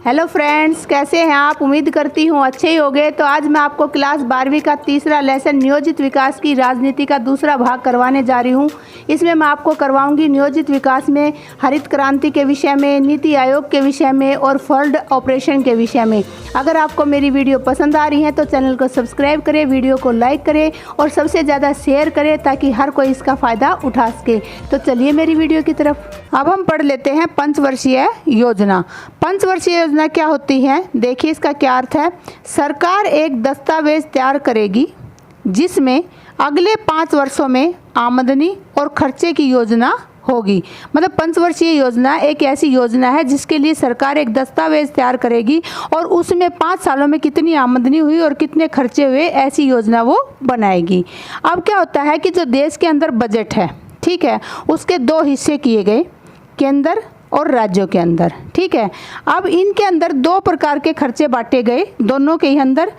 Hello friends, कैसे हैं आप। उम्मीद करती हूँ अच्छे ही होंगे। तो आज मैं आपको क्लास 12वीं का तीसरा लेसन नियोजित विकास की राजनीति का दूसरा भाग करवाने जा रही हूँ। इसमें मैं आपको करवाऊंगी नियोजित विकास में हरित क्रांति के विषय में, नीति आयोग के विषय में और फील्ड ऑपरेशन के विषय में। अगर आपको मेरी वीडियो पसंद आ रही है तो चैनल को सब्सक्राइब करें, वीडियो को लाइक करें और सबसे ज़्यादा शेयर करें ताकि हर कोई इसका फ़ायदा उठा सके। तो चलिए मेरी वीडियो की तरफ। अब हम पढ़ लेते हैं पंचवर्षीय योजना। पंचवर्षीय योजना क्या होती है, देखिए इसका क्या अर्थ है। सरकार एक दस्तावेज तैयार करेगी जिसमें अगले 5 वर्षों में आमदनी और खर्चे की योजना होगी। मतलब पंचवर्षीय योजना एक ऐसी योजना है जिसके लिए सरकार एक दस्तावेज तैयार करेगी और उसमें 5 सालों में कितनी आमदनी हुई और कितने खर्चे हुए, ऐसी योजना वो बनाएगी। अब क्या होता है कि जो देश के अंदर बजट है, ठीक है, उसके 2 हिस्से किए गए, केंद्र और राज्यों के अंदर, ठीक है। अब इनके अंदर 2 प्रकार के खर्चे बांटे गए, दोनों के ही अंदर।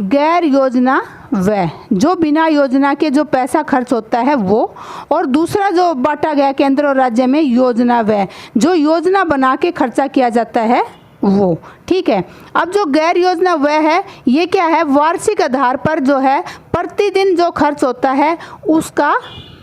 गैर योजना व्यय, जो बिना योजना के जो पैसा खर्च होता है वो, और दूसरा जो बांटा गया केंद्र और राज्य में, योजना व्यय, जो योजना बना के खर्चा किया जाता है वो, ठीक है। अब जो गैर योजना व्यय है ये क्या है, वार्षिक आधार पर जो है प्रतिदिन जो खर्च होता है उसका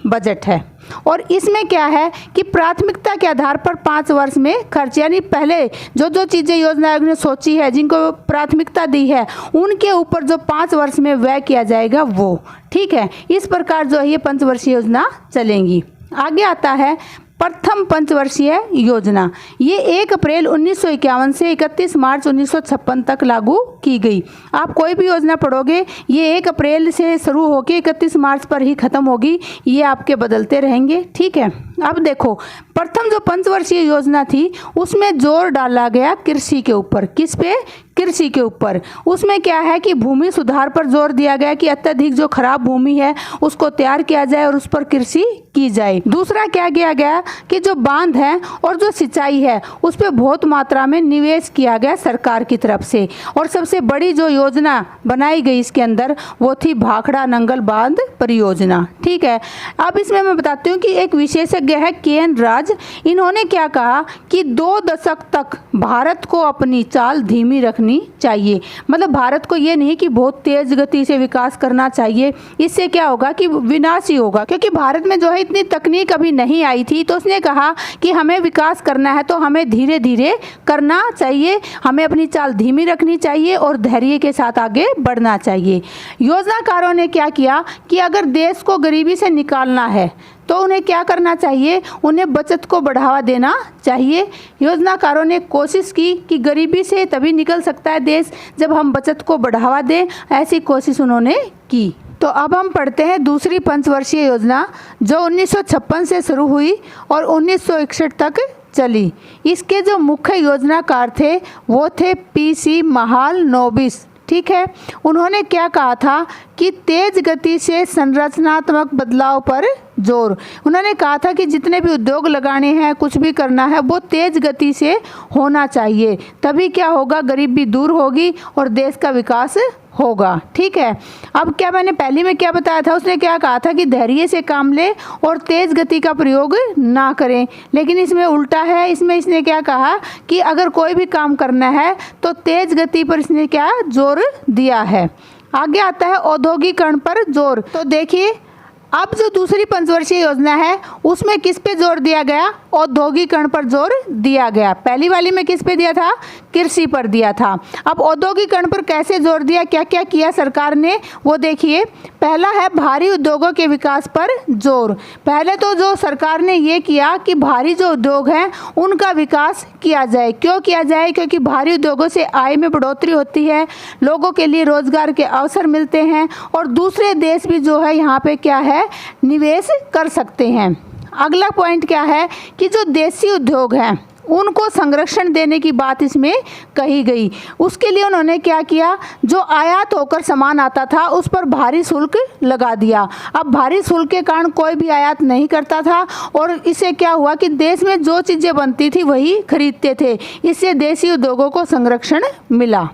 बजट है। और इसमें क्या है कि प्राथमिकता के आधार पर 5 वर्ष में खर्च, यानी पहले जो जो चीज़ें योजना आयोग ने सोची है, जिनको प्राथमिकता दी है, उनके ऊपर जो 5 वर्ष में व्यय किया जाएगा वो, ठीक है। इस प्रकार जो है ये पंचवर्षीय योजना चलेंगी। आगे आता है प्रथम पंचवर्षीय योजना। ये 1 अप्रैल 1951 से 31 मार्च 1956 तक लागू की गई। आप कोई भी योजना पढ़ोगे ये 1 अप्रैल से शुरू होकर 31 मार्च पर ही खत्म होगी, ये आपके बदलते रहेंगे, ठीक है। अब देखो, प्रथम जो पंचवर्षीय योजना थी उसमें जोर डाला गया कृषि के ऊपर। किस पे? कृषि के ऊपर। उसमें क्या है कि भूमि सुधार पर जोर दिया गया कि अत्यधिक जो खराब भूमि है उसको तैयार किया जाए और उस पर कृषि की जाए। दूसरा क्या किया गया कि जो बांध है और जो सिंचाई है उस पर बहुत मात्रा में निवेश किया गया सरकार की तरफ से। और सबसे बड़ी जो योजना बनाई गई इसके अंदर वो थी भाखड़ा नंगल बांध परियोजना, ठीक है। अब इसमें मैं बताती हूँ कि एक विशेषज्ञ है के.एन. राज, इन्होंने क्या कहा कि 2 दशक तक भारत को अपनी चाल धीमी रखनी चाहिए। मतलब भारत को ये नहीं कि बहुत तेज गति से विकास करना चाहिए, इससे क्या होगा कि विनाश ही होगा। क्योंकि भारत में जो है इतनी तकनीक अभी नहीं आई थी, तो उसने कहा कि हमें विकास करना है तो हमें धीरे धीरे करना चाहिए, हमें अपनी चाल धीमी रखनी चाहिए और धैर्य के साथ आगे बढ़ना चाहिए। योजनाकारों ने क्या किया कि अगर देश को गरीबी से निकालना है तो उन्हें क्या करना चाहिए, उन्हें बचत को बढ़ावा देना चाहिए। योजनाकारों ने कोशिश की कि गरीबी से तभी निकल सकता है देश जब हम बचत को बढ़ावा दें, ऐसी कोशिश उन्होंने की। तो अब हम पढ़ते हैं दूसरी पंचवर्षीय योजना जो 1956 से शुरू हुई और 1961 तक चली। इसके जो मुख्य योजनाकार थे वो थे पी.सी. महालनोबिस, ठीक है। उन्होंने क्या कहा था कि तेज गति से संरचनात्मक बदलाव पर जोर। उन्होंने कहा था कि जितने भी उद्योग लगाने हैं, कुछ भी करना है, वो तेज गति से होना चाहिए, तभी क्या होगा, गरीबी दूर होगी और देश का विकास होगा, ठीक है। अब क्या मैंने पहले में क्या बताया था, उसने क्या कहा था कि धैर्य से काम ले और तेज गति का प्रयोग ना करें, लेकिन इसमें उल्टा है। इसमें इसने क्या कहा कि अगर कोई भी काम करना है तो तेज गति पर इसने क्या जोर दिया है। आगे आता है औद्योगिकरण पर जोर। तो देखिए अब जो दूसरी पंचवर्षीय योजना है उसमें किस पे जोर दिया गया, औद्योगिकरण पर जोर दिया गया। पहली वाली में किस पे दिया था, कृषि पर दिया था। अब औद्योगिकरण पर कैसे जोर दिया, क्या क्या किया सरकार ने, वो देखिए। पहला है भारी उद्योगों के विकास पर जोर। पहले तो जो सरकार ने ये किया कि भारी जो उद्योग हैं उनका विकास किया जाए। क्यों किया जाए, क्योंकि भारी उद्योगों से आय में बढ़ोतरी होती है, लोगों के लिए रोजगार के अवसर मिलते हैं और दूसरे देश भी जो है यहाँ पे क्या है, निवेश कर सकते हैं। अगला पॉइंट क्या है कि जो देसी उद्योग हैं उनको संरक्षण देने की बात इसमें कही गई। उसके लिए उन्होंने क्या किया, जो आयात होकर सामान आता था उस पर भारी शुल्क लगा दिया। अब भारी शुल्क के कारण कोई भी आयात नहीं करता था और इससे क्या हुआ कि देश में जो चीज़ें बनती थी वही खरीदते थे। इससे देसी उद्योगों को संरक्षण मिला।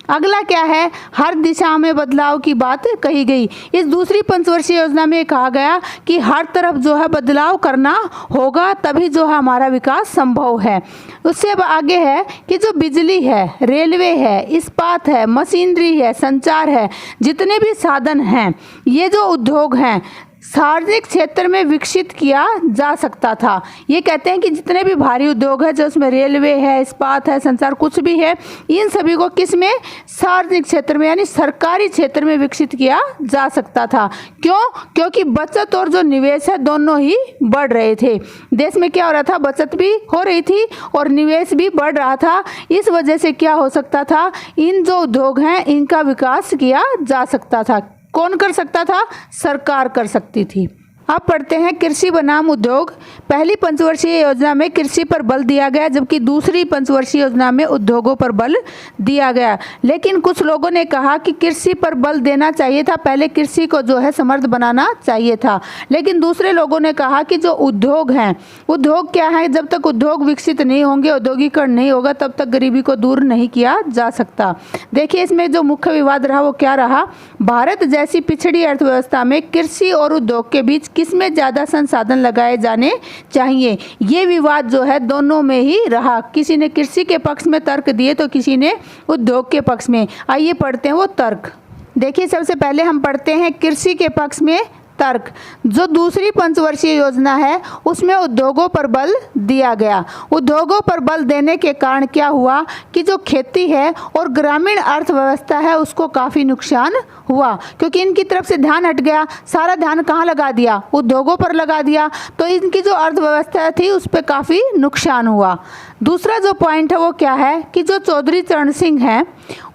अगला क्या है, हर दिशा में बदलाव की बात कही गई। इस दूसरी पंचवर्षीय योजना में कहा गया कि हर तरफ जो है बदलाव करना होगा, तभी जो है हमारा विकास संभव है। उससे अब आगे है कि जो बिजली है, रेलवे है, इस्पात है, मशीनरी है, संचार है, जितने भी साधन हैं, ये जो उद्योग हैं सार्वजनिक क्षेत्र में विकसित किया जा सकता था। ये कहते हैं कि जितने भी भारी उद्योग है, जो उसमें रेलवे है, इस्पात है, संचार कुछ भी है, इन सभी को किस में, सार्वजनिक क्षेत्र में यानी सरकारी क्षेत्र में विकसित किया जा सकता था। क्यों? क्योंकि बचत और जो निवेश है दोनों ही बढ़ रहे थे। देश में क्या हो रहा था, बचत भी हो रही थी और निवेश भी बढ़ रहा था। इस वजह से क्या हो सकता था, इन जो उद्योग हैं इनका विकास किया जा सकता था। कौन कर सकता था? सरकार कर सकती थी। अब पढ़ते हैं कृषि बनाम उद्योग। पहली पंचवर्षीय योजना में कृषि पर बल दिया गया, जबकि दूसरी पंचवर्षीय योजना में उद्योगों पर बल दिया गया। लेकिन कुछ लोगों ने कहा कि कृषि पर बल देना चाहिए था, पहले कृषि को जो है समर्थ बनाना चाहिए था। लेकिन दूसरे लोगों ने कहा कि जो उद्योग हैं, उद्योग क्या है, जब तक उद्योग विकसित नहीं होंगे, औद्योगिकरण नहीं होगा, तब तक गरीबी को दूर नहीं किया जा सकता। देखिए इसमें जो मुख्य विवाद रहा वो क्या रहा, भारत जैसी पिछड़ी अर्थव्यवस्था में कृषि और उद्योग के बीच किसमें ज़्यादा संसाधन लगाए जाने चाहिए, ये विवाद जो है दोनों में ही रहा। किसी ने कृषि के पक्ष में तर्क दिए तो किसी ने उद्योग के पक्ष में। आइए पढ़ते हैं वो तर्क। देखिए सबसे पहले हम पढ़ते हैं कृषि के पक्ष में तर्क। जो दूसरी पंचवर्षीय योजना है उसमें उद्योगों पर बल दिया गया। उद्योगों पर बल देने के कारण क्या हुआ कि जो खेती है और ग्रामीण अर्थव्यवस्था है उसको काफ़ी नुकसान हुआ, क्योंकि इनकी तरफ से ध्यान हट गया। सारा ध्यान कहाँ लगा दिया? उद्योगों पर लगा दिया, तो इनकी जो अर्थव्यवस्था थी उस पर काफ़ी नुकसान हुआ। दूसरा जो पॉइंट है वो क्या है कि जो चौधरी चरण सिंह हैं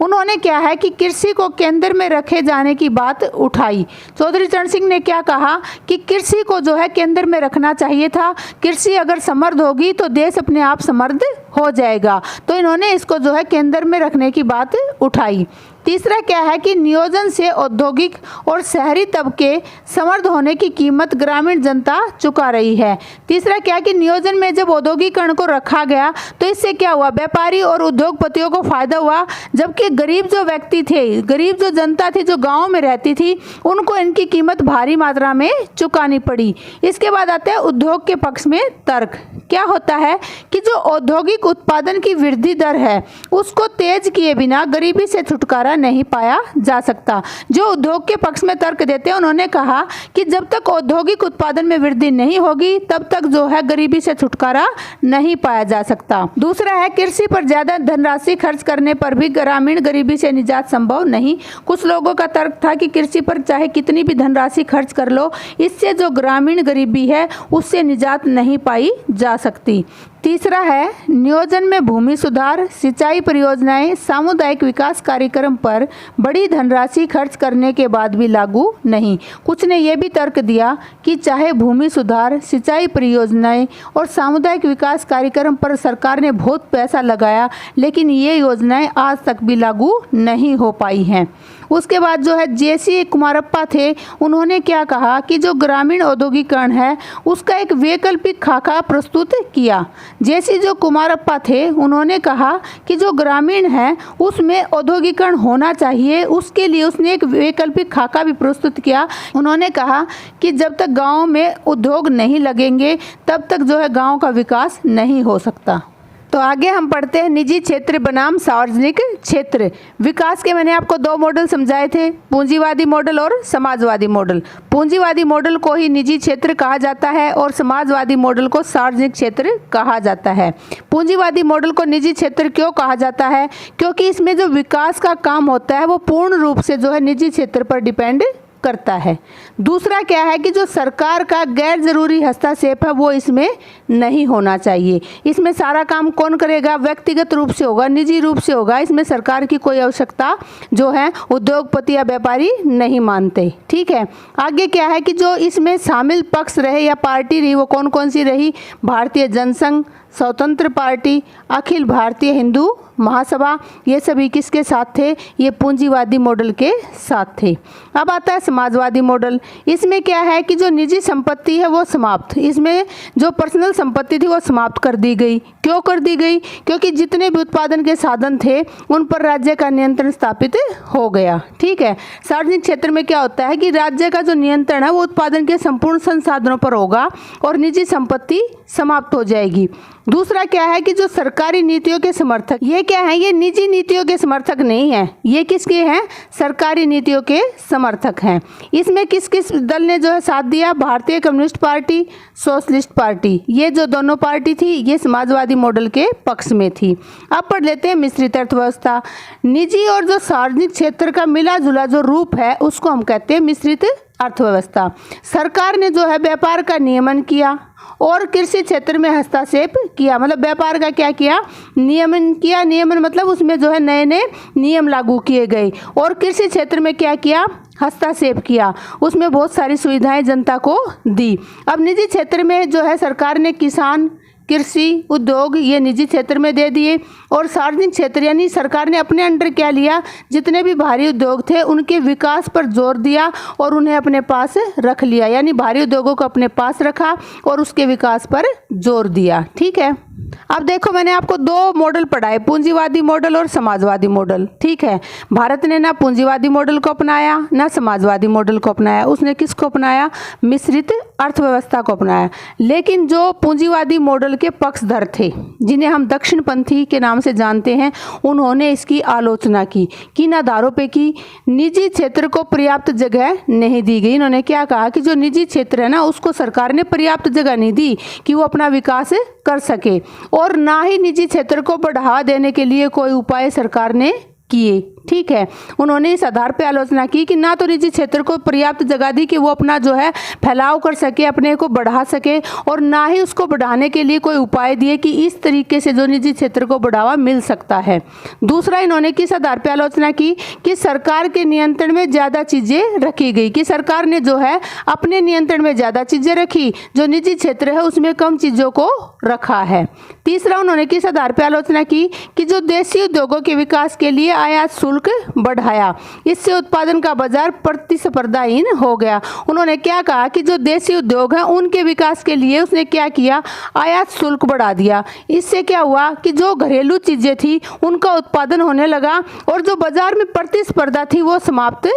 उन्होंने क्या है कि कृषि को केंद्र में रखे जाने की बात उठाई। चौधरी चरण सिंह ने क्या कहा कि कृषि को जो है केंद्र में रखना चाहिए था। कृषि अगर समृद्ध होगी तो देश अपने आप समृद्ध हो जाएगा, तो इन्होंने इसको जो है केंद्र में रखने की बात उठाई। तीसरा क्या है कि नियोजन से औद्योगिक और शहरी तबके समृद्ध होने की कीमत ग्रामीण जनता चुका रही है। तीसरा क्या है कि नियोजन में जब औद्योगिकरण को रखा गया तो इससे क्या हुआ, व्यापारी और उद्योगपतियों को फायदा हुआ, जबकि गरीब जो व्यक्ति थे, गरीब जो जनता थी जो गाँव में रहती थी, उनको इनकी कीमत भारी मात्रा में चुकानी पड़ी। इसके बाद आता है उद्योग के पक्ष में तर्क। क्या होता है कि जो औद्योगिक उत्पादन की वृद्धि दर है उसको तेज किए बिना गरीबी से छुटकारा नहीं पाया जा सकता। जो उद्योग के पक्ष में तर्क देते हैं उन्होंने कहा कि जब तक औद्योगिक उत्पादन में वृद्धि नहीं होगी तब तक जो है गरीबी से छुटकारा नहीं पाया जा सकता। दूसरा है कृषि पर ज्यादा धनराशि खर्च करने पर भी ग्रामीण गरीबी से निजात संभव नहीं। कुछ लोगों का तर्क था कि कृषि पर चाहे कितनी भी धनराशि खर्च कर लो, इससे जो ग्रामीण गरीबी है उससे निजात नहीं पाई जा सकती। तीसरा है नियोजन में भूमि सुधार, सिंचाई परियोजनाएं सामुदायिक विकास कार्यक्रम पर बड़ी धनराशि खर्च करने के बाद भी लागू नहीं। कुछ ने यह भी तर्क दिया कि चाहे भूमि सुधार, सिंचाई परियोजनाएं और सामुदायिक विकास कार्यक्रम पर सरकार ने बहुत पैसा लगाया, लेकिन ये योजनाएं आज तक भी लागू नहीं हो पाई हैं। उसके बाद जो है जेसी कुमारप्पा थे, उन्होंने क्या कहा कि जो ग्रामीण औद्योगिकरण है उसका एक वैकल्पिक खाका प्रस्तुत किया। जैसे जो कुमारप्पा थे उन्होंने कहा कि जो ग्रामीण है उसमें औद्योगिकरण होना चाहिए, उसके लिए उसने एक वैकल्पिक खाका भी प्रस्तुत किया। उन्होंने कहा कि जब तक गांव में उद्योग नहीं लगेंगे तब तक जो है गांव का विकास नहीं हो सकता। तो आगे हम पढ़ते हैं निजी क्षेत्र बनाम सार्वजनिक क्षेत्र। विकास के मैंने आपको दो मॉडल समझाए थे, पूंजीवादी मॉडल और समाजवादी मॉडल। पूंजीवादी मॉडल को ही निजी क्षेत्र कहा जाता है और समाजवादी मॉडल को सार्वजनिक क्षेत्र कहा जाता है। पूंजीवादी मॉडल को निजी क्षेत्र क्यों कहा जाता है? क्योंकि इसमें जो विकास का काम होता है वो पूर्ण रूप से जो है निजी क्षेत्र पर डिपेंड करता है। दूसरा क्या है कि जो सरकार का गैर जरूरी हस्तक्षेप है वो इसमें नहीं होना चाहिए। इसमें सारा काम कौन करेगा? व्यक्तिगत रूप से होगा, निजी रूप से होगा। इसमें सरकार की कोई आवश्यकता जो है उद्योगपति या व्यापारी नहीं मानते। ठीक है, आगे क्या है कि जो इसमें शामिल पक्ष रहे या पार्टी रही वो कौन कौन सी रही? भारतीय जनसंघ, स्वतंत्र पार्टी, अखिल भारतीय हिंदू महासभा, ये सभी किसके साथ थे? ये पूंजीवादी मॉडल के साथ थे। अब आता है समाजवादी मॉडल। इसमें क्या है कि जो निजी संपत्ति है वो समाप्त, इसमें जो पर्सनल संपत्ति थी वो समाप्त कर दी गई। क्यों कर दी गई? क्योंकि जितने भी उत्पादन के साधन थे उन पर राज्य का नियंत्रण स्थापित हो गया। ठीक है, सार्वजनिक क्षेत्र में क्या होता है कि राज्य का जो नियंत्रण है वो उत्पादन के संपूर्ण संसाधनों पर होगा और निजी संपत्ति समाप्त हो जाएगी। दूसरा क्या है कि जो सरकारी नीतियों के समर्थक, ये क्या है, ये निजी नीतियों के समर्थक नहीं है, ये किसके हैं? सरकारी नीतियों के समर्थक हैं। इसमें किस किस दल ने जो है साथ दिया? भारतीय कम्युनिस्ट पार्टी, सोशलिस्ट पार्टी, ये जो दोनों पार्टी थी ये समाजवादी मॉडल के पक्ष में थी। अब पढ़ लेते हैं मिश्रित अर्थव्यवस्था। निजी और जो सार्वजनिक क्षेत्र का मिला जुला जो रूप है उसको हम कहते हैं मिश्रित अर्थव्यवस्था। सरकार ने जो है व्यापार का नियमन किया और कृषि क्षेत्र में हस्तक्षेप किया। मतलब व्यापार का क्या किया? नियमन किया। नियमन मतलब उसमें जो है नए नए नियम लागू किए गए। और कृषि क्षेत्र में क्या किया? हस्तक्षेप किया, उसमें बहुत सारी सुविधाएं जनता को दी। अब निजी क्षेत्र में जो है सरकार ने किसान, कृषि, उद्योग ये निजी क्षेत्र में दे दिए। और सार्वजनिक क्षेत्र यानी सरकार ने अपने अंडर क्या लिया? जितने भी भारी उद्योग थे उनके विकास पर जोर दिया और उन्हें अपने पास रख लिया, यानी भारी उद्योगों को अपने पास रखा और उसके विकास पर जोर दिया। ठीक है, अब देखो मैंने आपको दो मॉडल पढ़ाए, पूंजीवादी मॉडल और समाजवादी मॉडल। ठीक है, भारत ने ना पूंजीवादी मॉडल को अपनाया ना समाजवादी मॉडल को अपनाया, उसने किसको अपनाया? मिश्रित अर्थव्यवस्था को अपनाया। लेकिन जो पूंजीवादी मॉडल के पक्षधर थे, जिन्हें हम दक्षिणपंथी के नाम से जानते हैं, उन्होंने इसकी आलोचना की। किन आधारों पे की? निजी क्षेत्र को पर्याप्त जगह नहीं दी गई। इन्होंने क्या कहा कि जो निजी क्षेत्र है ना उसको सरकार ने पर्याप्त जगह नहीं दी कि वो अपना विकास कर सके, और ना ही निजी क्षेत्र को बढ़ावा देने के लिए कोई उपाय सरकार ने किए। ठीक है, उन्होंने इस आधार पर आलोचना की कि ना तो निजी क्षेत्र को पर्याप्त जगह दी कि वो अपना जो है फैलाव कर सके, अपने को बढ़ा सके, और ना ही उसको बढ़ाने के लिए कोई उपाय दिए कि इस तरीके से जो निजी क्षेत्र को बढ़ावा मिल सकता है। दूसरा, इन्होंने किस आधार पर आलोचना की कि सरकार के नियंत्रण में ज़्यादा चीज़ें रखी गई, कि सरकार ने जो है अपने नियंत्रण में ज़्यादा चीज़ें रखी, जो निजी क्षेत्र है उसमें कम चीज़ों को रखा है। तीसरा, उन्होंने किस आधार पर आलोचना की कि जो देशी उद्योगों के विकास के लिए आयात शुल्क बढ़ाया, इससे उत्पादन का बाजार प्रतिस्पर्धाहीन हो गया। उन्होंने क्या कहा कि जो देशी उद्योग हैं उनके विकास के लिए उसने क्या किया? आयात शुल्क बढ़ा दिया। इससे क्या हुआ कि जो घरेलू चीजें थी उनका उत्पादन होने लगा और जो बाजार में प्रतिस्पर्धा थी वो समाप्त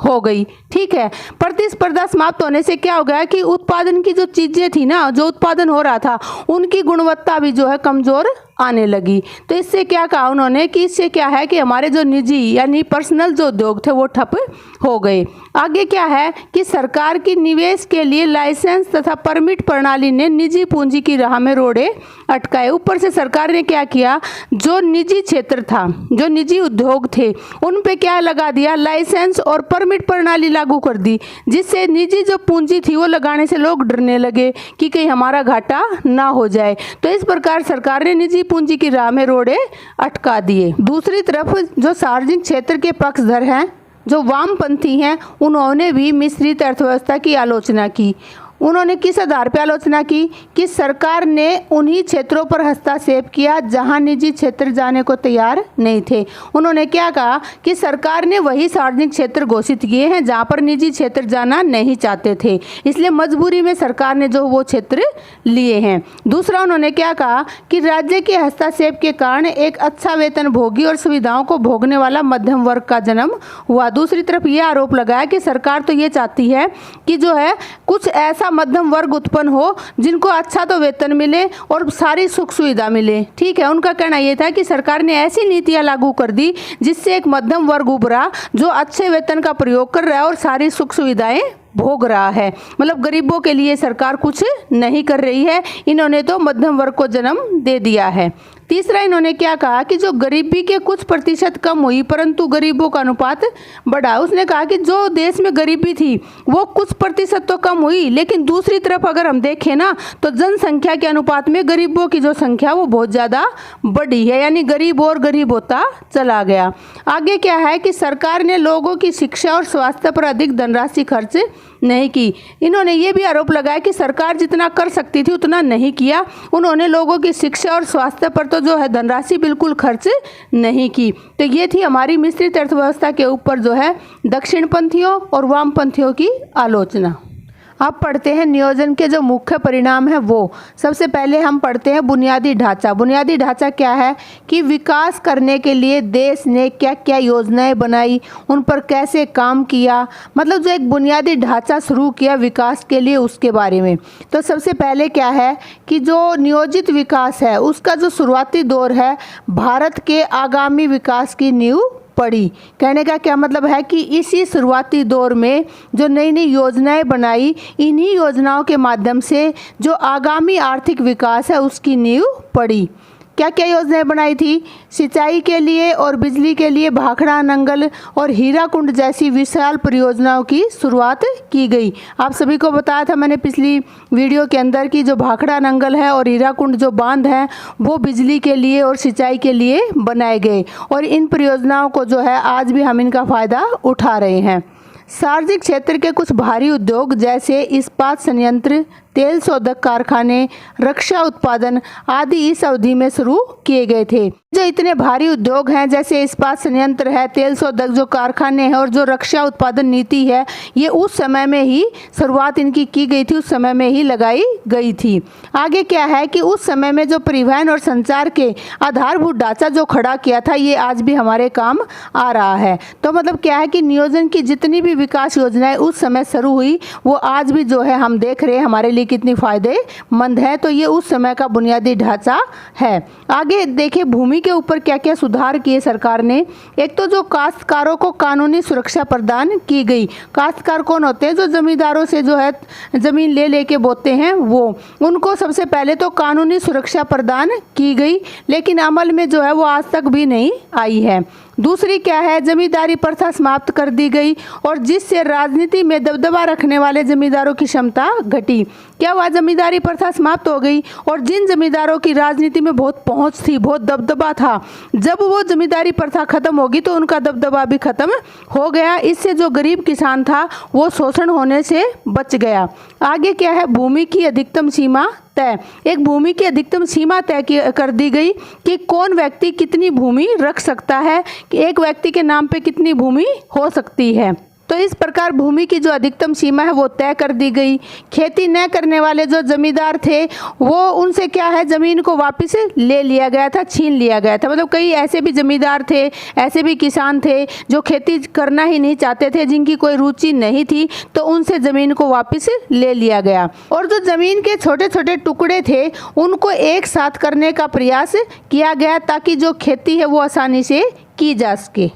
हो गई। ठीक है, प्रतिस्पर्धा समाप्त होने से क्या हो गया कि उत्पादन की जो चीजें थी ना, जो उत्पादन हो रहा था, उनकी गुणवत्ता भी जो है कमजोर आने लगी। तो इससे क्या कहा उन्होंने कि इससे क्या है कि हमारे जो निजी यानी पर्सनल जो उद्योग थे वो ठप हो गए। आगे क्या है कि सरकार की निवेश के लिए लाइसेंस तथा परमिट प्रणाली ने निजी पूंजी की राह में रोड़े अटकाए। ऊपर से सरकार ने क्या किया? जो निजी क्षेत्र था, जो निजी उद्योग थे, उन पे क्या लगा दिया? लाइसेंस और परमिट प्रणाली लागू कर दी, जिससे निजी जो पूंजी थी वो लगाने से लोग डरने लगे कि कहीं हमारा घाटा ना हो जाए। तो इस प्रकार सरकार ने निजी पूंजी की राह में रोड़े अटका दिए। दूसरी तरफ जो सार्वजनिक क्षेत्र के पक्षधर हैं, जो वामपंथी हैं, उन्होंने भी मिश्रित अर्थव्यवस्था की आलोचना की। उन्होंने किस आधार पर आलोचना की कि सरकार ने उन्हीं क्षेत्रों पर हस्तक्षेप किया जहां निजी क्षेत्र जाने को तैयार नहीं थे। उन्होंने क्या कहा कि सरकार ने वही सार्वजनिक क्षेत्र घोषित किए हैं जहां पर निजी क्षेत्र जाना नहीं चाहते थे, इसलिए मजबूरी में सरकार ने जो वो क्षेत्र लिए हैं। दूसरा, उन्होंने क्या कहा कि राज्य के हस्तक्षेप के कारण एक अच्छा वेतन भोगी और सुविधाओं को भोगने वाला मध्यम वर्ग का जन्म हुआ। दूसरी तरफ ये आरोप लगाया कि सरकार तो ये चाहती है कि जो है कुछ ऐसा मध्यम वर्ग उत्पन्न हो जिनको अच्छा तो वेतन मिले और सारी सुख सुविधा मिले। ठीक है, उनका कहना यह था कि सरकार ने ऐसी नीतियां लागू कर दी जिससे एक मध्यम वर्ग उभरा जो अच्छे वेतन का प्रयोग कर रहा है और सारी सुख सुविधाएं भोग रहा है। मतलब गरीबों के लिए सरकार कुछ नहीं कर रही है, इन्होंने तो मध्यम वर्ग को जन्म दे दिया है। तीसरा, इन्होंने क्या कहा कि जो गरीबी के कुछ प्रतिशत कम हुई परंतु गरीबों का अनुपात बढ़ा। उसने कहा कि जो देश में गरीबी थी वो कुछ प्रतिशत तो कम हुई, लेकिन दूसरी तरफ अगर हम देखें ना तो जनसंख्या के अनुपात में गरीबों की जो संख्या वो बहुत ज़्यादा बढ़ी है, यानी गरीब और गरीब होता चला गया। आगे क्या है कि सरकार ने लोगों की शिक्षा और स्वास्थ्य पर अधिक धनराशि खर्च नहीं की। इन्होंने ये भी आरोप लगाया कि सरकार जितना कर सकती थी उतना नहीं किया। उन्होंने लोगों की शिक्षा और स्वास्थ्य पर तो तो जो है धनराशि बिल्कुल खर्च नहीं की। तो ये थी हमारी मिश्रित अर्थव्यवस्था के ऊपर जो है दक्षिणपंथियों और वामपंथियों की आलोचना। अब पढ़ते हैं नियोजन के जो मुख्य परिणाम है वो। सबसे पहले हम पढ़ते हैं बुनियादी ढांचा। बुनियादी ढांचा क्या है कि विकास करने के लिए देश ने क्या क्या योजनाएं बनाई, उन पर कैसे काम किया, मतलब जो एक बुनियादी ढांचा शुरू किया विकास के लिए, उसके बारे में। तो सबसे पहले क्या है कि जो नियोजित विकास है उसका जो शुरुआती दौर है भारत के आगामी विकास की नींव पड़ी। कहने का क्या मतलब है कि इसी शुरुआती दौर में जो नई नई योजनाएं बनाई, इन्हीं योजनाओं के माध्यम से जो आगामी आर्थिक विकास है उसकी नींव पड़ी। क्या क्या योजनाएं बनाई थी? सिंचाई के लिए और बिजली के लिए भाखड़ा नंगल और हीराकुंड जैसी विशाल परियोजनाओं की शुरुआत की गई। आप सभी को बताया था मैंने पिछली वीडियो के अंदर कि जो भाखड़ा नंगल है और हीराकुंड जो बांध है वो बिजली के लिए और सिंचाई के लिए बनाए गए, और इन परियोजनाओं को जो है आज भी हम इनका फ़ायदा उठा रहे हैं। सार्वजनिक क्षेत्र के कुछ भारी उद्योग जैसे इस्पात संयंत्र, तेल शोधक कारखाने, रक्षा उत्पादन आदि इस अवधि में शुरू किए गए थे। जो इतने भारी उद्योग हैं जैसे इस्पात संयंत्र है, तेल शोधक जो कारखाने हैं और जो रक्षा उत्पादन नीति है, ये उस समय में ही शुरुआत इनकी की गई थी, उस समय में ही लगाई गई थी। आगे क्या है कि उस समय में जो परिवहन और संचार के आधारभूत ढांचा जो खड़ा किया था ये आज भी हमारे काम आ रहा है। तो मतलब क्या है कि नियोजन की जितनी भी विकास योजनाएं उस समय शुरू हुई वो आज भी जो है हम देख रहे हैं हमारे लिए कितनी फायदेमंद है। तो ये उस समय का बुनियादी ढांचा है। आगे देखिए भूमि के ऊपर क्या क्या सुधार किए सरकार ने। एक तो जो काश्तकारों को कानूनी सुरक्षा प्रदान की गई। काश्तकार कौन होते हैं? जो जमींदारों से जो है जमीन ले लेके बोते हैं वो, उनको सबसे पहले तो कानूनी सुरक्षा प्रदान की गई, लेकिन अमल में जो है वो आज तक भी नहीं आई है। दूसरी क्या है, जमींदारी प्रथा समाप्त कर दी गई और जिससे राजनीति में दबदबा रखने वाले जमींदारों की क्षमता घटी। क्या हुआ? जमींदारी प्रथा समाप्त हो गई और जिन जमींदारों की राजनीति में बहुत पहुंच थी, बहुत दबदबा था, जब वो जमींदारी प्रथा खत्म होगी तो उनका दबदबा भी खत्म हो गया। इससे जो गरीब किसान था वो शोषण होने से बच गया। आगे क्या है, भूमि की अधिकतम सीमा तय। एक भूमि की अधिकतम सीमा तय कर दी गई कि कौन व्यक्ति कितनी भूमि रख सकता है, कि एक व्यक्ति के नाम पे कितनी भूमि हो सकती है। तो इस प्रकार भूमि की जो अधिकतम सीमा है वो तय कर दी गई। खेती न करने वाले जो जमींदार थे वो उनसे क्या है, ज़मीन को वापस ले लिया गया था, छीन लिया गया था। मतलब कई ऐसे भी जमींदार थे, ऐसे भी किसान थे जो खेती करना ही नहीं चाहते थे, जिनकी कोई रुचि नहीं थी, तो उनसे ज़मीन को वापस ले लिया गया। और जो ज़मीन के छोटे छोटे टुकड़े थे उनको एक साथ करने का प्रयास किया गया ताकि जो खेती है वो आसानी से की जा सके।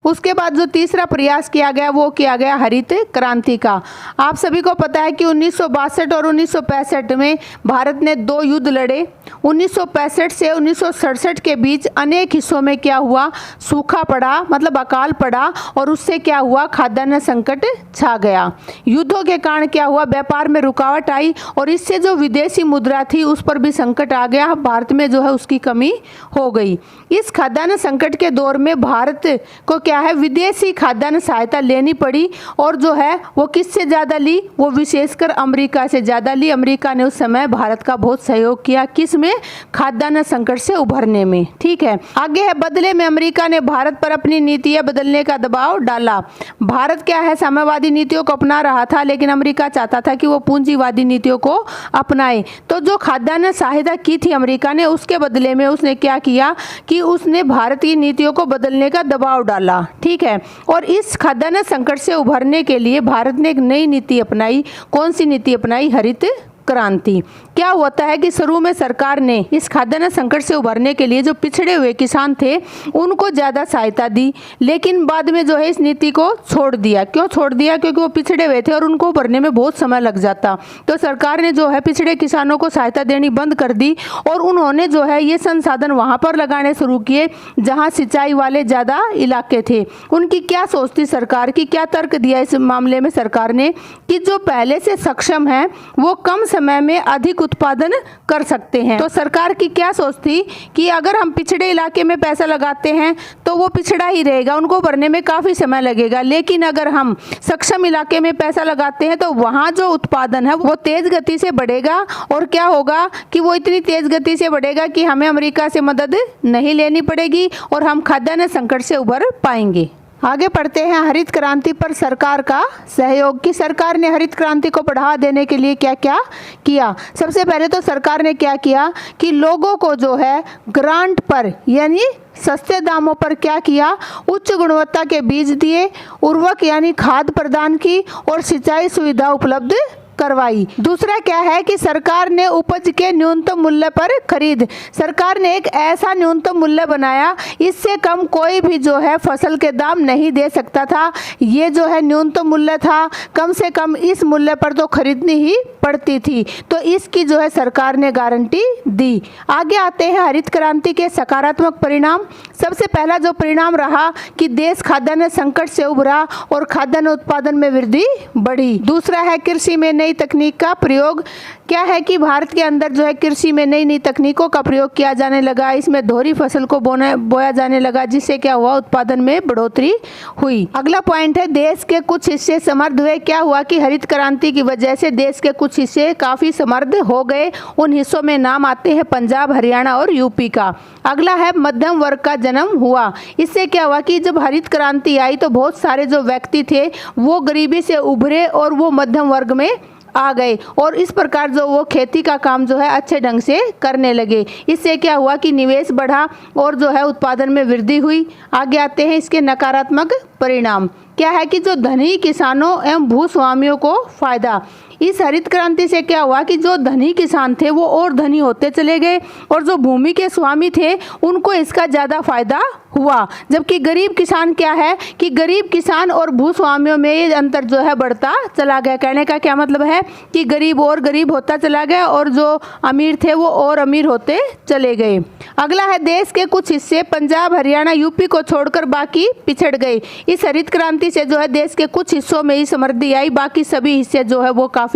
उसके बाद जो तीसरा प्रयास किया गया वो किया गया हरित क्रांति का। आप सभी को पता है कि 1962 और 1965 में भारत ने 2 युद्ध लड़े। 1965 से 1967 के बीच अनेक हिस्सों में क्या हुआ, सूखा पड़ा, मतलब अकाल पड़ा, और उससे क्या हुआ, खाद्यान्न संकट छा गया। युद्धों के कारण क्या हुआ, व्यापार में रुकावट आई और इससे जो विदेशी मुद्रा थी उस पर भी संकट आ गया। भारत में जो है उसकी कमी हो गई। इस खाद्यान्न संकट के दौर में भारत को क्या है, विदेशी खाद्यान्न सहायता लेनी पड़ी, और जो है वो किससे ज़्यादा ली, वो विशेषकर अमेरिका से ज़्यादा ली। अमेरिका ने उस समय भारत का बहुत सहयोग किया, किस में, खाद्यान्न संकट से उभरने में। ठीक है, आगे है, बदले में अमेरिका ने भारत पर अपनी नीतियां बदलने का दबाव डाला। भारत क्या है, साम्यवादी नीतियों को अपना रहा था, लेकिन अमेरिका चाहता था कि वो पूंजीवादी नीतियों को अपनाए। तो जो खाद्यान्न सहायता की थी अमेरिका ने, उसके बदले में उसने क्या किया कि उसने भारत की नीतियों को बदलने का दबाव डाला। ठीक है, और इस खाद्यान्न संकट से उभरने के लिए भारत ने एक नई नीति अपनाई। कौन सी नीति अपनाई? हरित क्रांति। क्या होता है कि शुरू में सरकार ने इस खाद्यान्न संकट से उभरने के लिए जो पिछड़े हुए किसान थे उनको ज़्यादा सहायता दी, लेकिन बाद में जो है इस नीति को छोड़ दिया। क्यों छोड़ दिया? क्योंकि वो पिछड़े हुए थे और उनको उभरने में बहुत समय लग जाता। तो सरकार ने जो है पिछड़े किसानों को सहायता देनी बंद कर दी और उन्होंने जो है ये संसाधन वहाँ पर लगाने शुरू किए जहाँ सिंचाई वाले ज़्यादा इलाके थे। उनकी क्या सोच थी सरकार की, क्या तर्क दिया इस मामले में सरकार ने कि जो पहले से सक्षम है वो कम समय में अधिक उत्पादन कर सकते हैं। तो सरकार की क्या सोच थी कि अगर हम पिछड़े इलाके में पैसा लगाते हैं तो वो पिछड़ा ही रहेगा, उनको भरने में काफ़ी समय लगेगा। लेकिन अगर हम सक्षम इलाके में पैसा लगाते हैं तो वहाँ जो उत्पादन है वो तेज़ गति से बढ़ेगा। और क्या होगा कि वो इतनी तेज़ गति से बढ़ेगा कि हमें अमेरिका से मदद नहीं लेनी पड़ेगी और हम खाद्यान्न संकट से उबर पाएंगे। आगे पढ़ते हैं हरित क्रांति पर सरकार का सहयोग कि सरकार ने हरित क्रांति को बढ़ावा देने के लिए क्या क्या किया। सबसे पहले तो सरकार ने क्या किया कि लोगों को जो है ग्रांट पर यानी सस्ते दामों पर क्या किया, उच्च गुणवत्ता के बीज दिए, उर्वरक यानी खाद प्रदान की और सिंचाई सुविधा उपलब्ध करवाई। दूसरा क्या है कि सरकार ने उपज के न्यूनतम मूल्य पर खरीद, सरकार ने एक ऐसा न्यूनतम मूल्य बनाया, इससे कम कोई भी जो है फसल के दाम नहीं दे सकता था। ये जो है न्यूनतम मूल्य था, कम से कम इस मूल्य पर तो खरीदनी ही पड़ती थी, तो इसकी जो है सरकार ने गारंटी दी। आगे आते हैं हरित क्रांति के सकारात्मक परिणाम। सबसे पहला जो परिणाम रहा कि देश खाद्यान्न संकट से उभरा और खाद्यान्न उत्पादन में वृद्धि बढ़ी। दूसरा है कृषि में नई तकनीक का प्रयोग। क्या है कि भारत के अंदर जो है कृषि में नई नई तकनीकों का प्रयोग किया जाने लगा, इसमें दोहरी फसल को बोया जाने लगा, जिससे क्या हुआ, उत्पादन में बढ़ोतरी हुई। अगला पॉइंट है देश के कुछ हिस्से समृद्ध हुए। क्या हुआ कि हरित क्रांति की वजह से देश के कुछ हिस्से काफ़ी समृद्ध हो गए। उन हिस्सों में नाम आते हैं पंजाब, हरियाणा और यूपी का। अगला है मध्यम वर्ग का जन्म हुआ। इससे क्या हुआ कि जब हरित क्रांति आई तो बहुत सारे जो व्यक्ति थे वो गरीबी से उभरे और वो मध्यम वर्ग में आ गए और इस प्रकार जो वो खेती का काम जो है अच्छे ढंग से करने लगे। इससे क्या हुआ कि निवेश बढ़ा और जो है उत्पादन में वृद्धि हुई। आगे आते हैं इसके नकारात्मक परिणाम। क्या है कि जो धनी किसानों एवं भूस्वामियों को फायदा। इस हरित क्रांति से क्या हुआ कि जो धनी किसान थे वो और धनी होते चले गए और जो भूमि के स्वामी थे उनको इसका ज़्यादा फायदा हुआ। जबकि गरीब किसान क्या है कि गरीब किसान और भूस्वामियों में ये अंतर जो है बढ़ता चला गया। कहने का क्या मतलब है कि गरीब और गरीब होता चला गया और जो अमीर थे वो और अमीर होते चले गए। अगला है देश के कुछ हिस्से पंजाब, हरियाणा, यूपी को छोड़कर बाकी पिछड़ गए। इस हरित क्रांति से जो है देश के कुछ हिस्सों में ही समृद्धि आई, बाकी सभी हिस्से जो है वो काफ़ी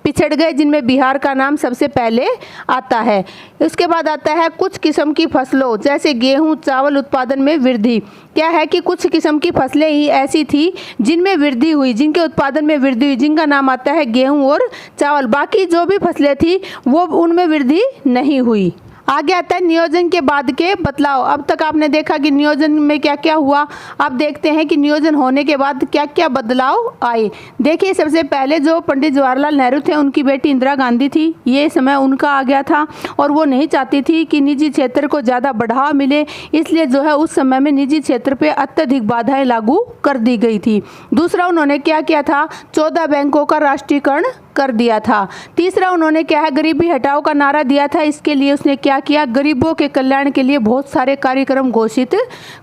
पिछड़ गए, जिनमें बिहार का नाम सबसे पहले आता है। इसके बाद आता है कुछ किस्म की फसलों जैसे गेहूं, चावल उत्पादन में वृद्धि। क्या है कि कुछ किस्म की फसलें ही ऐसी थी जिनमें वृद्धि हुई, जिनके उत्पादन में वृद्धि हुई, जिनका नाम आता है गेहूं और चावल। बाकी जो भी फसलें थी वो उनमें वृद्धि नहीं हुई। आगे आता है नियोजन के बाद के बदलाव। अब तक आपने देखा कि नियोजन में क्या क्या हुआ। अब देखते हैं कि नियोजन होने के बाद क्या क्या बदलाव आए। देखिए सबसे पहले जो पंडित जवाहरलाल नेहरू थे उनकी बेटी इंदिरा गांधी थी, ये समय उनका आ गया था और वो नहीं चाहती थी कि निजी क्षेत्र को ज़्यादा बढ़ावा मिले, इसलिए जो है उस समय में निजी क्षेत्र पर अत्यधिक बाधाएँ लागू कर दी गई थी। दूसरा उन्होंने क्या किया था, 14 बैंकों का राष्ट्रीयकरण कर दिया था। तीसरा उन्होंने क्या है, गरीबी हटाओ का नारा दिया था। इसके लिए उसने क्या किया, गरीबों के कल्याण के लिए बहुत सारे कार्यक्रम घोषित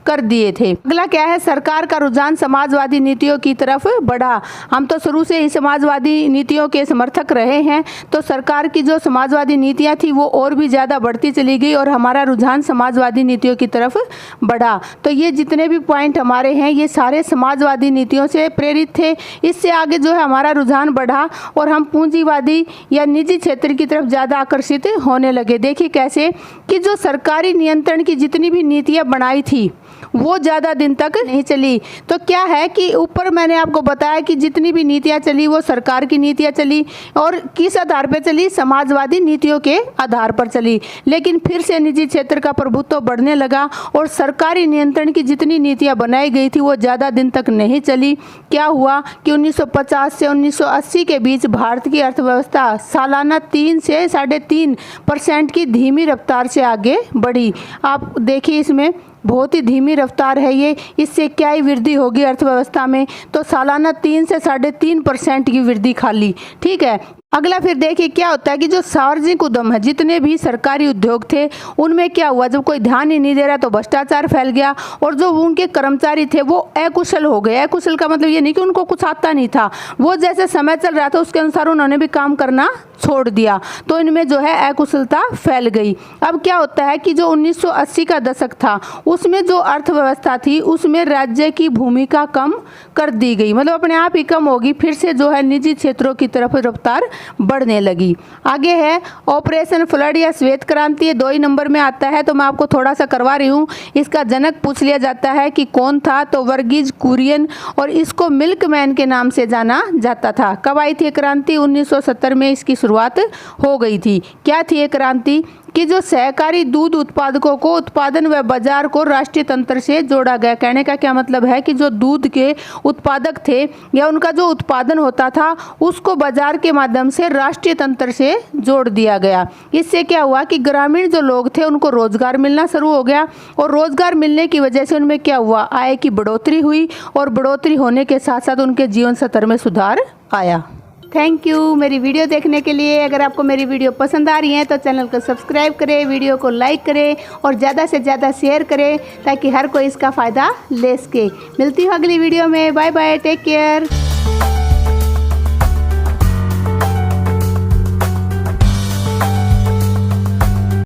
कर दिए थे। अगला क्या है, सरकार का रुझान समाजवादी नीतियों की तरफ बढ़ा। हम तो शुरू से ही समाजवादी नीतियों के समर्थक रहे हैं, तो सरकार की जो समाजवादी नीतियां थी वो और भी ज़्यादा बढ़ती चली गई और हमारा रुझान समाजवादी नीतियों की तरफ बढ़ा। तो ये जितने भी पॉइंट हमारे हैं ये सारे समाजवादी नीतियों से प्रेरित थे। इससे आगे जो है हमारा रुझान बढ़ा और हम पूंजीवादी या निजी क्षेत्र की तरफ ज़्यादा आकर्षित होने लगे। देखिए कैसे कि जो सरकारी नियंत्रण की जितनी भी नीतियां बनाई थी वो ज़्यादा दिन तक नहीं चली। तो क्या है कि ऊपर मैंने आपको बताया कि जितनी भी नीतियां चली वो सरकार की नीतियां चली और किस आधार पर चली, समाजवादी नीतियों के आधार पर चली। लेकिन फिर से निजी क्षेत्र का प्रभुत्व बढ़ने लगा और सरकारी नियंत्रण की जितनी नीतियां बनाई गई थी वो ज़्यादा दिन तक नहीं चली। क्या हुआ कि 1950 से 1980 के बीच भारत की अर्थव्यवस्था सालाना 3 से 3.5% की धीमी रफ्तार से आगे बढ़ी। आप देखिए इसमें बहुत ही धीमी रफ्तार है ये, इससे क्या ही वृद्धि होगी अर्थव्यवस्था में, तो सालाना 3 से 3.5% की वृद्धि खाली। ठीक है। अगला फिर देखिए क्या होता है कि जो सार्वजनिक उद्यम है, जितने भी सरकारी उद्योग थे उनमें क्या हुआ, जब कोई ध्यान ही नहीं दे रहा तो भ्रष्टाचार फैल गया और जो उनके कर्मचारी थे वो अकुशल हो गए। अकुशल का मतलब ये नहीं कि उनको कुछ आता नहीं था, वो जैसे समय चल रहा था उसके अनुसार उन्होंने भी काम करना छोड़ दिया, तो इनमें जो है अकुशलता फैल गई। अब क्या होता है कि जो 1980 का दशक था उसमें जो अर्थव्यवस्था थी उसमें राज्य की भूमिका कम कर दी गई, मतलब अपने आप ही कम होगी। फिर से जो है निजी क्षेत्रों की तरफ रफ्तार बढ़ने लगी। आगे है ऑपरेशन फ्लड या श्वेत क्रांति, ये 2 ही नंबर में आता है, तो मैं आपको थोड़ा सा करवा रही हूँ। इसका जनक पूछ लिया जाता है कि कौन था, तो वर्गीज कुरियन, और इसको मिल्कमैन के नाम से जाना जाता था। कब आई थी क्रांति? 1970 में इसकी शुरुआत हो गई थी। क्या थी ये क्रांति? कि जो सहकारी दूध उत्पादकों को उत्पादन व बाजार को राष्ट्रीय तंत्र से जोड़ा गया। कहने का क्या मतलब है कि जो दूध के उत्पादक थे या उनका जो उत्पादन होता था उसको बाजार के माध्यम से राष्ट्रीय तंत्र से जोड़ दिया गया। इससे क्या हुआ कि ग्रामीण जो लोग थे उनको रोजगार मिलना शुरू हो गया, और रोजगार मिलने की वजह से उनमें क्या हुआ, आय की बढ़ोतरी हुई, और बढ़ोतरी होने के साथ साथ उनके जीवन स्तर में सुधार आया। थैंक यू मेरी वीडियो देखने के लिए। अगर आपको मेरी वीडियो पसंद आ रही है तो चैनल को सब्सक्राइब करें, वीडियो को लाइक करें और ज़्यादा से ज़्यादा शेयर करें ताकि हर कोई इसका फ़ायदा ले सके। मिलती हूँ अगली वीडियो में। Bye bye, take care.